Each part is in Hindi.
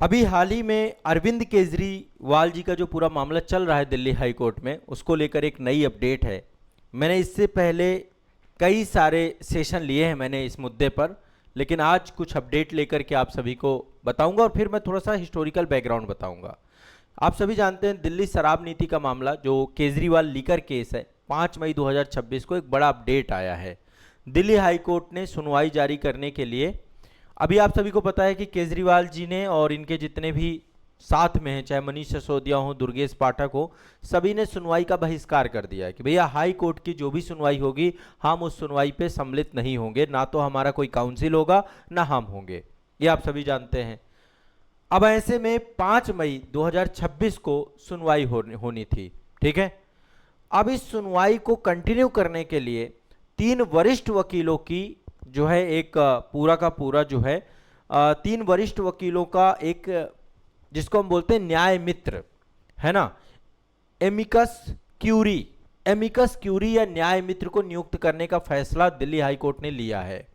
अभी हाल ही में अरविंद केजरीवाल जी का जो पूरा मामला चल रहा है दिल्ली हाई कोर्ट में, उसको लेकर एक नई अपडेट है। मैंने इससे पहले कई सारे सेशन लिए हैं मैंने इस मुद्दे पर, लेकिन आज कुछ अपडेट लेकर के आप सभी को बताऊंगा और फिर मैं थोड़ा सा हिस्टोरिकल बैकग्राउंड बताऊंगा। आप सभी जानते हैं दिल्ली शराब नीति का मामला जो केजरीवाल लीकर केस है, 5 मई 2026 को एक बड़ा अपडेट आया है। दिल्ली हाई कोर्ट ने सुनवाई जारी करने के लिए, अभी आप सभी को पता है कि केजरीवाल जी ने और इनके जितने भी साथ में हैं, चाहे मनीष सिसोदिया हो, दुर्गेश पाठक हो, सभी ने सुनवाई का बहिष्कार कर दिया है कि भैया हाई कोर्ट की जो भी सुनवाई होगी हम उस सुनवाई पे सम्मिलित नहीं होंगे, ना तो हमारा कोई काउंसिल होगा ना हम होंगे। ये आप सभी जानते हैं। अब ऐसे में 5 मई 2026 को सुनवाई होनी थी, ठीक है। अब इस सुनवाई को कंटिन्यू करने के लिए 3 वरिष्ठ वकीलों की जो है एक पूरा का पूरा जो है 3 वरिष्ठ वकीलों का एक, जिसको हम बोलते हैं न्याय मित्र, है ना, एमिकस क्यूरी, एमिकस क्यूरी या न्याय मित्र को नियुक्त करने का फैसला दिल्ली हाई कोर्ट ने लिया है।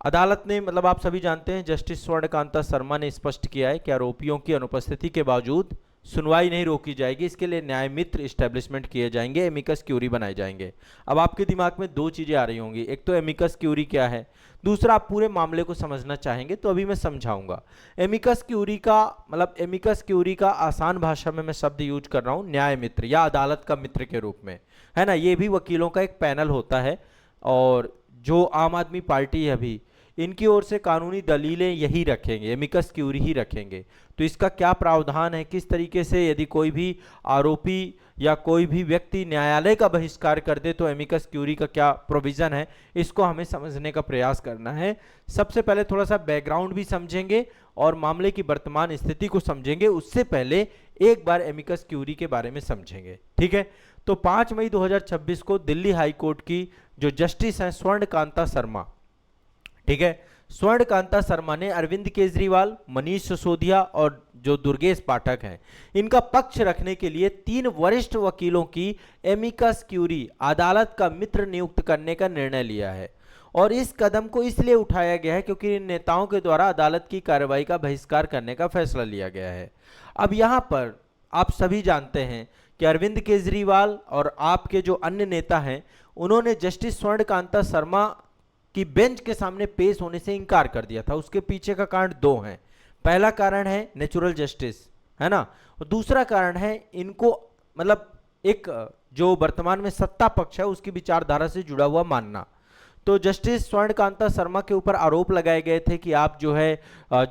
अदालत ने, मतलब आप सभी जानते हैं, जस्टिस स्वर्णकांता शर्मा ने स्पष्ट किया है कि आरोपियों की अनुपस्थिति के बावजूद सुनवाई नहीं रोकी जाएगी। इसके लिए न्याय मित्र इस्टेब्लिशमेंट किए जाएंगे, एमिकस क्यूरी बनाए जाएंगे। अब आपके दिमाग में दो चीजें आ रही होंगी, एक तो एमिकस क्यूरी क्या है, दूसरा आप पूरे मामले को समझना चाहेंगे, तो अभी मैं समझाऊंगा। एमिकस क्यूरी का मतलब, एमिकस क्यूरी का आसान भाषा में मैं शब्द यूज कर रहा हूं न्याय मित्र या अदालत का मित्र के रूप में, है ना। ये भी वकीलों का एक पैनल होता है और जो आम आदमी पार्टी है अभी, इनकी ओर से कानूनी दलीलें यही रखेंगे, एमिकस क्यूरी ही रखेंगे। तो इसका क्या प्रावधान है, किस तरीके से यदि कोई भी आरोपी या कोई भी व्यक्ति न्यायालय का बहिष्कार कर दे तो एमिकस क्यूरी का क्या प्रोविजन है, इसको हमें समझने का प्रयास करना है। सबसे पहले थोड़ा सा बैकग्राउंड भी समझेंगे और मामले की वर्तमान स्थिति को समझेंगे, उससे पहले एक बार एमिकस क्यूरी के बारे में समझेंगे, ठीक है। तो 5 मई 2026 को दिल्ली हाई कोर्ट की जो जस्टिस हैं स्वर्णकांता शर्मा, ठीक है, स्वर्णकांता शर्मा ने अरविंद केजरीवाल, मनीष सिसोदिया और जो दुर्गेश पाठक हैं, इनका पक्ष रखने के लिए 3 वरिष्ठ वकीलों की एमिकस क्यूरी अदालत का मित्र नियुक्त करने का निर्णय लिया है। और इस कदम को इसलिए उठाया गया है क्योंकि इन नेताओं के द्वारा अदालत की कार्रवाई का बहिष्कार करने का फैसला लिया गया है। अब यहां पर आप सभी जानते हैं कि अरविंद केजरीवाल और आपके जो अन्य नेता हैं, उन्होंने जस्टिस स्वर्णकांता शर्मा कि बेंच के सामने पेश होने से इनकार कर दिया था। उसके पीछे का कारण दो हैं। पहला कारण है नेचुरल जस्टिस, है ना, और दूसरा कारण है इनको, मतलब एक जो वर्तमान में सत्ता पक्ष है उसकी विचारधारा से जुड़ा हुआ मानना। तो जस्टिस स्वर्णकांता शर्मा के ऊपर आरोप लगाए गए थे कि आप जो है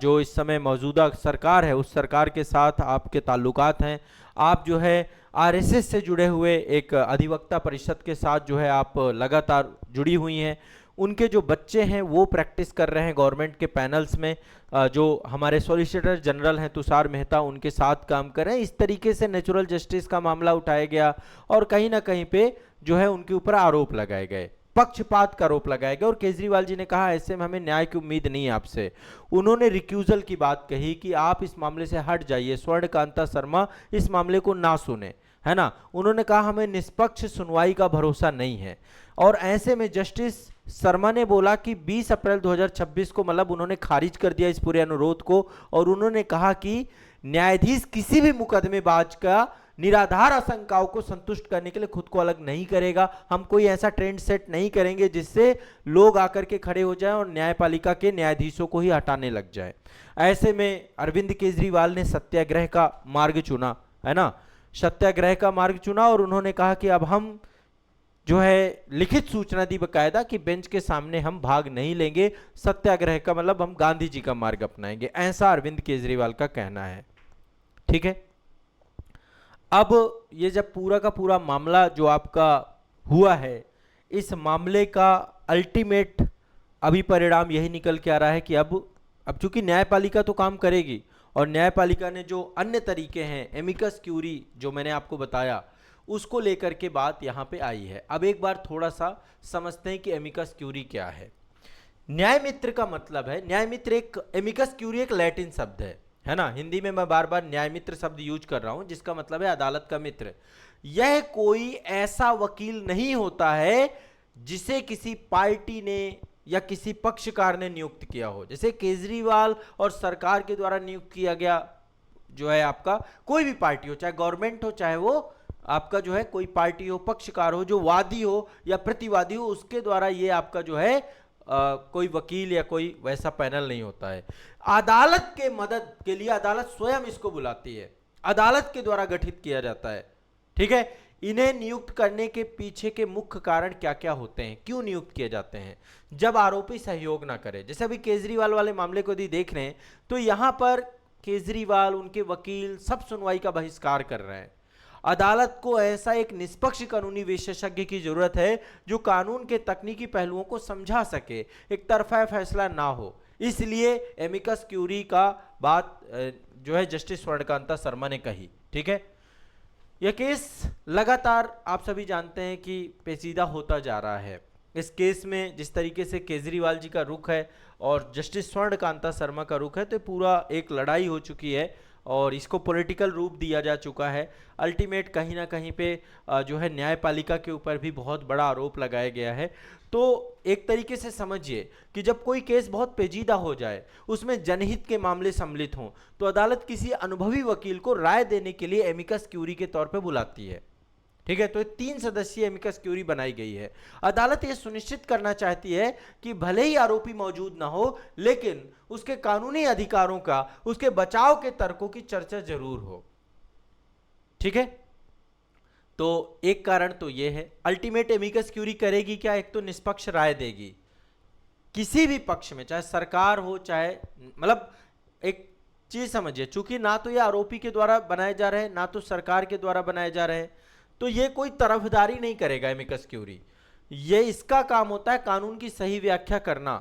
जो इस समय मौजूदा सरकार है उस सरकार के साथ आपके ताल्लुकात हैं, आप जो है आरएसएस से जुड़े हुए एक अधिवक्ता परिषद के साथ जो है आप लगातार जुड़ी हुई हैं, उनके जो बच्चे हैं वो प्रैक्टिस कर रहे हैं गवर्नमेंट के पैनल्स में, जो हमारे सॉलिसिटर जनरल हैं तुषार मेहता उनके साथ काम कर रहे हैं। इस तरीके से नेचुरल जस्टिस का मामला उठाया गया और कहीं ना कहीं पे जो है उनके ऊपर आरोप लगाए गए, पक्षपात का आरोप लगाया गया। और केजरीवाल जी ने कहा ऐसे में हमें न्याय की उम्मीद नहीं है आपसे। उन्होंने रिक्यूजल की बात कही कि आप इस मामले से हट जाइए, स्वर्णकांता शर्मा इस मामले को ना सुने, है ना। उन्होंने कहा हमें निष्पक्ष सुनवाई का भरोसा नहीं है। और ऐसे में जस्टिस शर्मा ने बोला कि 20 अप्रैल 2026 को, मतलब उन्होंने खारिज कर दिया इस पूरे अनुरोध को और उन्होंने कहा कि न्यायाधीश किसी भी मुकदमेबाज का निराधार आशंकाओं को संतुष्ट करने के लिए खुद को अलग नहीं करेगा। हम कोई ऐसा ट्रेंड सेट नहीं करेंगे जिससे लोग आकर के खड़े हो जाएं और न्यायपालिका के न्यायाधीशों को ही हटाने लग जाए। ऐसे में अरविंद केजरीवाल ने सत्याग्रह का मार्ग चुना, है ना, सत्याग्रह का मार्ग चुना और उन्होंने कहा कि अब हम जो है लिखित सूचना दी बकायदा कि बेंच के सामने हम भाग नहीं लेंगे, सत्याग्रह का मतलब हम गांधी जी का मार्ग अपनाएंगे, ऐसा अरविंद केजरीवाल का कहना है, ठीक है। अब ये जब पूरा का पूरा मामला जो आपका हुआ है, इस मामले का अल्टीमेट अभी परिणाम यही निकल के आ रहा है कि अब चूंकि न्यायपालिका तो काम करेगी और न्यायपालिका ने जो अन्य तरीके हैं, एमिकस क्यूरी जो मैंने आपको बताया, उसको लेकर के बात यहाँ पे आई है। अब एक बार थोड़ा सा समझते हैं कि एमिकस क्यूरी क्या है। न्याय मित्र का मतलब है, न्याय मित्र एक, एमिकस क्यूरी एक लैटिन शब्द है ना। हिंदी में मैं बार बार न्याय मित्र शब्द यूज कर रहा हूं जिसका मतलब है अदालत का मित्र। यह कोई ऐसा वकील नहीं होता है जिसे किसी पार्टी ने या किसी पक्षकार ने नियुक्त किया हो, जैसे केजरीवाल और सरकार के द्वारा नियुक्त किया गया जो है आपका कोई भी पार्टी हो, चाहे गवर्नमेंट हो चाहे वो आपका जो है कोई पार्टी हो, पक्षकार हो, जो वादी हो या प्रतिवादी हो, उसके द्वारा ये आपका जो है कोई वकील या कोई वैसा पैनल नहीं होता है। अदालत के मदद के लिए अदालत स्वयं इसको बुलाती है, अदालत के द्वारा गठित किया जाता है। ठीक है, इन्हें नियुक्त करने के पीछे के मुख्य कारण क्या क्या होते हैं, क्यों नियुक्त किए जाते हैं? जब आरोपी सहयोग ना करे, जैसे अभी केजरीवाल वाले मामले को यदि देख रहे हैं तो यहां पर केजरीवाल, उनके वकील सब सुनवाई का बहिष्कार कर रहे हैं। अदालत को ऐसा एक निष्पक्ष कानूनी विशेषज्ञ की जरूरत है जो कानून के तकनीकी पहलुओं को समझा सके, एक तरफा फैसला ना हो। इसलिए एमिकस क्यूरी का बात जो है जस्टिस स्वर्णकांता शर्मा ने कही। ठीक है, यह केस लगातार आप सभी जानते हैं कि पेचीदा होता जा रहा है। इस केस में जिस तरीके से केजरीवाल जी का रुख है और जस्टिस स्वर्णकांता शर्मा का रुख है, तो पूरा एक लड़ाई हो चुकी है और इसको पॉलिटिकल रूप दिया जा चुका है। अल्टीमेट कहीं ना कहीं पे जो है न्यायपालिका के ऊपर भी बहुत बड़ा आरोप लगाया गया है। तो एक तरीके से समझिए कि जब कोई केस बहुत पेचीदा हो जाए, उसमें जनहित के मामले सम्मिलित हों, तो अदालत किसी अनुभवी वकील को राय देने के लिए एमिकस क्यूरी के तौर पे बुलाती है। ठीक है, तो 3 सदस्यीय एमिकस क्यूरी बनाई गई है। अदालत यह सुनिश्चित करना चाहती है कि भले ही आरोपी मौजूद ना हो, लेकिन उसके कानूनी अधिकारों का, उसके बचाव के तर्कों की चर्चा जरूर हो। ठीक है, तो एक कारण तो यह है। अल्टीमेट एमिकस क्यूरी करेगी क्या? एक तो निष्पक्ष राय देगी किसी भी पक्ष में, चाहे सरकार हो चाहे, मतलब एक चीज समझिए, चूंकि ना तो ये आरोपी के द्वारा बनाए जा रहे हैं ना तो सरकार के द्वारा बनाए जा रहे हैं, तो ये कोई तरफदारी नहीं करेगा एमिकस क्यूरी। ये इसका काम होता है कानून की सही व्याख्या करना।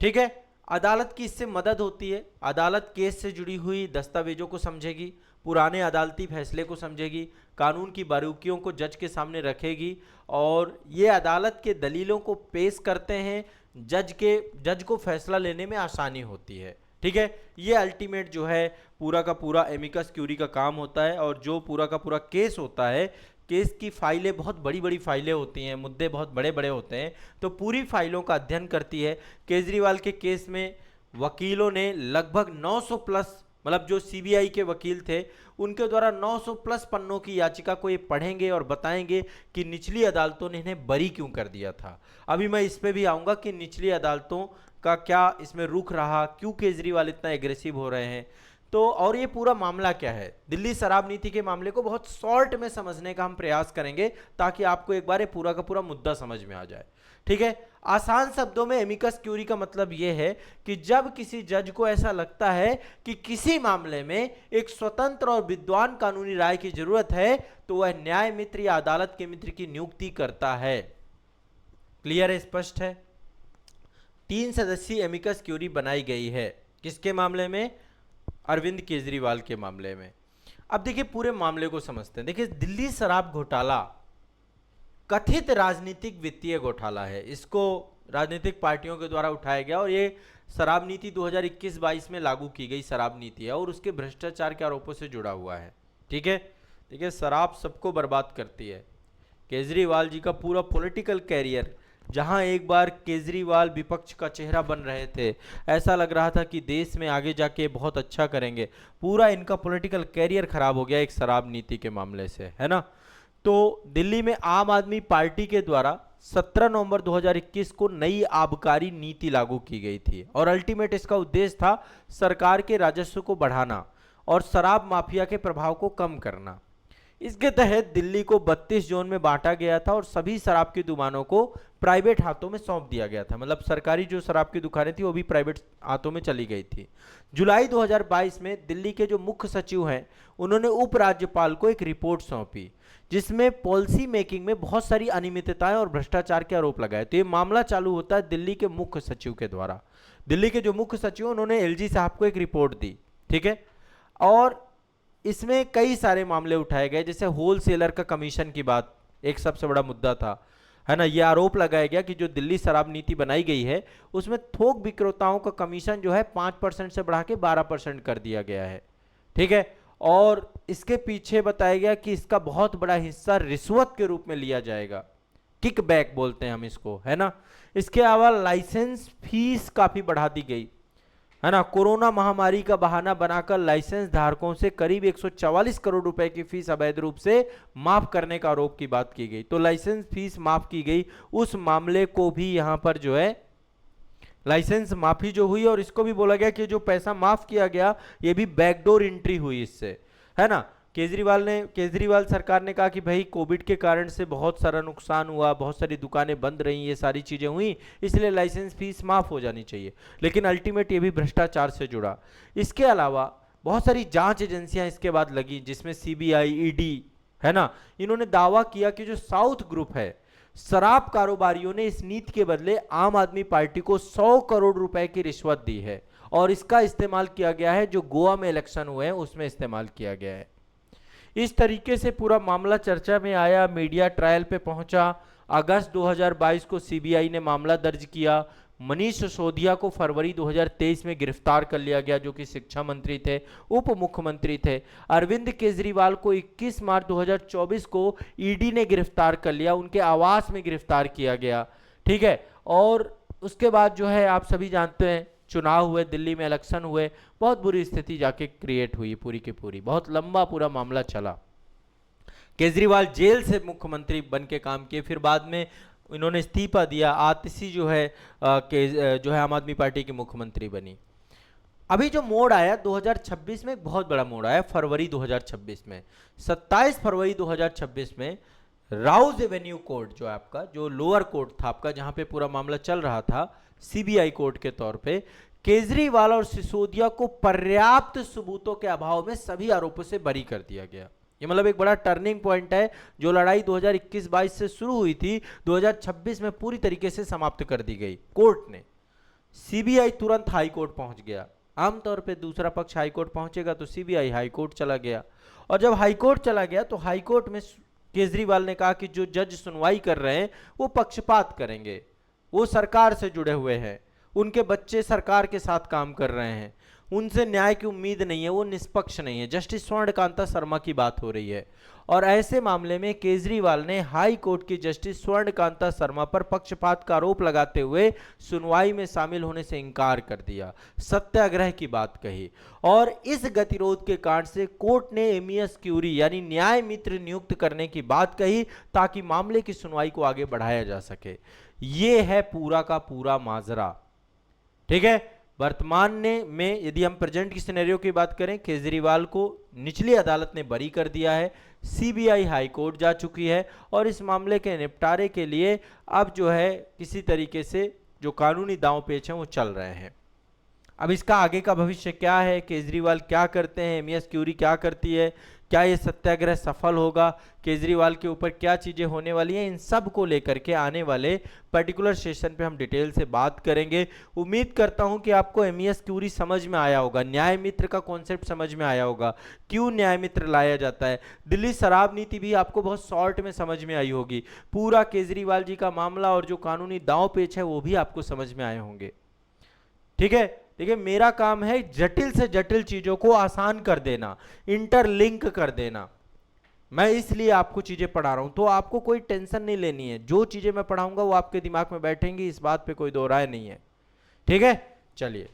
ठीक है, अदालत की इससे मदद होती है। अदालत केस से जुड़ी हुई दस्तावेजों को समझेगी, पुराने अदालती फैसले को समझेगी, कानून की बारीकियों को जज के सामने रखेगी और ये अदालत के दलीलों को पेश करते हैं। जज को फैसला लेने में आसानी होती है। ठीक है, ये अल्टीमेट जो है पूरा का पूरा एमिकस क्यूरी का काम होता है। और जो पूरा का पूरा केस होता है, केस की फाइलें बहुत बड़ी बड़ी फाइलें होती हैं, मुद्दे बहुत बड़े बड़े होते हैं, तो पूरी फाइलों का अध्ययन करती है। केजरीवाल के केस में वकीलों ने लगभग 900 प्लस, मतलब जो सीबीआई के वकील थे उनके द्वारा 900 प्लस पन्नों की याचिका को ये पढ़ेंगे और बताएंगे कि निचली अदालतों ने इन्हें बरी क्यों कर दिया था। अभी मैं इस पे भी आऊँगा कि निचली अदालतों का क्या इसमें रुख रहा, क्यों केजरीवाल इतना एग्रेसिव हो रहे हैं। तो और ये पूरा मामला क्या है, दिल्ली शराब नीति के मामले को बहुत शॉर्ट में समझने का हम प्रयास करेंगे ताकि आपको एक बार ये पूरा का पूरा मुद्दा समझ में आ जाए। ठीक है, आसान शब्दों में एमिकस क्यूरी का मतलब ये है कि जब किसी जज को ऐसा लगता है कि किसी मामले में एक स्वतंत्र और विद्वान कानूनी राय की जरूरत है, तो वह न्याय मित्र या अदालत के मित्र की नियुक्ति करता है। क्लियर है, स्पष्ट है? 3 सदस्यीय एमिकस क्यूरी बनाई गई है। किसके मामले में? अरविंद केजरीवाल के मामले में। अब देखिए पूरे मामले को समझते हैं। देखिए दिल्ली शराब घोटाला कथित राजनीतिक वित्तीय घोटाला है। इसको राजनीतिक पार्टियों के द्वारा उठाया गया और ये शराब नीति 2021-22 में लागू की गई शराब नीति है और उसके भ्रष्टाचार के आरोपों से जुड़ा हुआ है। ठीक है, देखिए शराब सबको बर्बाद करती है। केजरीवाल जी का पूरा पॉलिटिकल कैरियर, जहां एक बार केजरीवाल विपक्ष का चेहरा बन रहे थे, ऐसा लग रहा था कि देश में आगे जाके बहुत अच्छा करेंगे, पूरा इनका पॉलिटिकल कैरियर खराब हो गया एक शराब नीति के मामले से, है ना। तो दिल्ली में आम आदमी पार्टी के द्वारा 17 नवंबर 2021 को नई आबकारी नीति लागू की गई थी और अल्टीमेट इसका उद्देश्य था सरकार के राजस्व को बढ़ाना और शराब माफिया के प्रभाव को कम करना। इसके तहत दिल्ली को 32 जोन में बांटा गया था और सभी शराब की दुकानों को प्राइवेट हाथों में सौंप दिया गया था। मतलब सरकारी जो शराब की दुकानें थी वो भी प्राइवेट हाथों में चली गई थी। जुलाई 2022 में दिल्ली के जो मुख्य सचिव हैं उन्होंने उपराज्यपाल को एक रिपोर्ट सौंपी जिसमें पॉलिसी मेकिंग में बहुत सारी अनियमितताएं और भ्रष्टाचार के आरोप लगाए। तो ये मामला चालू होता है दिल्ली के मुख्य सचिव के द्वारा। दिल्ली के जो मुख्य सचिव उन्होंने एलजी साहब को एक रिपोर्ट दी। ठीक है, और इसमें कई सारे मामले उठाए गए, जैसे होलसेलर का कमीशन की बात एक सबसे बड़ा मुद्दा था, है ना। यह आरोप लगाया गया कि जो दिल्ली शराब नीति बनाई गई है उसमें थोक विक्रेताओं का कमीशन जो है 5% से बढ़ा के 12% कर दिया गया है। ठीक है, और इसके पीछे बताया गया कि इसका बहुत बड़ा हिस्सा रिश्वत के रूप में लिया जाएगा। किकबैक बोलते हैं हम इसको, है ना। इसके अलावा लाइसेंस फीस काफी बढ़ा दी गई, है ना। कोरोना महामारी का बहाना बनाकर लाइसेंस धारकों से करीब 144 करोड़ रुपए की फीस अवैध रूप से माफ करने का आरोप की बात की गई। तो लाइसेंस फीस माफ की गई, उस मामले को भी यहां पर जो है लाइसेंस माफी जो हुई, और इसको भी बोला गया कि जो पैसा माफ किया गया ये भी बैकडोर एंट्री हुई इससे, है ना। केजरीवाल सरकार ने कहा कि भाई कोविड के कारण से बहुत सारा नुकसान हुआ, बहुत सारी दुकानें बंद रही, ये सारी चीजें हुई, इसलिए लाइसेंस फीस माफ हो जानी चाहिए। लेकिन अल्टीमेट ये भी भ्रष्टाचार से जुड़ा। इसके अलावा बहुत सारी जांच एजेंसियां इसके बाद लगी, जिसमें सीबीआई, ईडी, है ना। इन्होंने दावा किया कि जो साउथ ग्रुप है, शराब कारोबारियों ने इस नीति के बदले आम आदमी पार्टी को 100 करोड़ रुपए की रिश्वत दी है, और इसका इस्तेमाल किया गया है, जो गोवा में इलेक्शन हुए हैं उसमें इस्तेमाल किया गया है। इस तरीके से पूरा मामला चर्चा में आया, मीडिया ट्रायल पे पहुंचा। अगस्त 2022 को सीबीआई ने मामला दर्ज किया। मनीष सिसोदिया को फरवरी 2023 में गिरफ्तार कर लिया गया, जो कि शिक्षा मंत्री थे, उप मुख्यमंत्री थे। अरविंद केजरीवाल को 21 मार्च 2024 को ईडी ने गिरफ्तार कर लिया, उनके आवास में गिरफ्तार किया गया, ठीक है। और उसके बाद जो है आप सभी जानते हैं चुनाव हुए, दिल्ली में इलेक्शन हुए, बहुत बुरी स्थिति जाके क्रिएट हुई पूरी की पूरी, बहुत लंबा पूरा मामला चला। केजरीवाल जेल से मुख्यमंत्री बन के काम किए, फिर बाद में इन्होंने इस्तीफा दिया। आतिशी जो है आम आदमी पार्टी की मुख्यमंत्री बनी। अभी जो मोड़ आया 2026 में, बहुत बड़ा मोड़ आया फरवरी 2026 में। 27 फरवरी 2026 में राउज एवेन्यू कोर्ट, जो आपका जो लोअर कोर्ट था आपका, जहां पे पूरा मामला चल रहा था सीबीआई कोर्ट के तौर पे, केजरीवाल और सिसोदिया को पर्याप्त सबूतों के अभाव में सभी आरोपों से बरी कर दिया गया। ये मतलब एक बड़ा टर्निंग पॉइंट है। जो लड़ाई 2021-22 से शुरू हुई थी, 2026 में पूरी तरीके से समाप्त कर दी गई कोर्ट ने। सीबीआई तुरंत हाई कोर्ट पहुंच गया। आमतौर पे दूसरा पक्ष हाई कोर्ट पहुंचेगा तो सीबीआई हाई कोर्ट चला गया, और जब हाई कोर्ट चला गया तो हाई कोर्ट में केजरीवाल ने कहा कि जो जज सुनवाई कर रहे हैं वो पक्षपात करेंगे, वो सरकार से जुड़े हुए हैं, उनके बच्चे सरकार के साथ काम कर रहे हैं, उनसे न्याय की उम्मीद नहीं है, वो निष्पक्ष नहीं है। जस्टिस स्वर्णकांता शर्मा की बात हो रही है, और ऐसे मामले में केजरीवाल ने हाई कोर्ट की जस्टिस स्वर्णकांता शर्मा पर पक्षपात का आरोप लगाते हुए सुनवाई में शामिल होने से इनकार कर दिया, सत्याग्रह की बात कही। और इस गतिरोध के कारण से कोर्ट ने एमियस क्यूरी यानी न्याय मित्र नियुक्त करने की बात कही, ताकि मामले की सुनवाई को आगे बढ़ाया जा सके। ये है पूरा का पूरा माजरा, ठीक है। वर्तमान में यदि हम प्रेजेंट की सिनेरियो की बात करें, केजरीवाल को निचली अदालत ने बरी कर दिया है, सीबीआई हाई कोर्ट जा चुकी है, और इस मामले के निपटारे के लिए अब जो है किसी तरीके से जो कानूनी दांव पेच हैं वो चल रहे हैं। अब इसका आगे का भविष्य क्या है, केजरीवाल क्या करते हैं, एमियस क्यूरी क्या करती है, क्या ये सत्याग्रह सफल होगा, केजरीवाल के ऊपर क्या चीजें होने वाली हैं, इन सब को लेकर के आने वाले पर्टिकुलर सेशन पे हम डिटेल से बात करेंगे। उम्मीद करता हूं कि आपको एमियस क्यूरी समझ में आया होगा, न्याय मित्र का कॉन्सेप्ट समझ में आया होगा, क्यों न्याय मित्र लाया जाता है। दिल्ली शराब नीति भी आपको बहुत शॉर्ट में समझ में आई होगी। पूरा केजरीवाल जी का मामला और जो कानूनी दांव पेच है वो भी आपको समझ में आए होंगे, ठीक है। देखिए, मेरा काम है जटिल से जटिल चीजों को आसान कर देना, इंटरलिंक कर देना। मैं इसलिए आपको चीजें पढ़ा रहा हूं, तो आपको कोई टेंशन नहीं लेनी है। जो चीजें मैं पढ़ाऊंगा वो आपके दिमाग में बैठेंगी, इस बात पे कोई दो राय नहीं है, ठीक है। चलिए।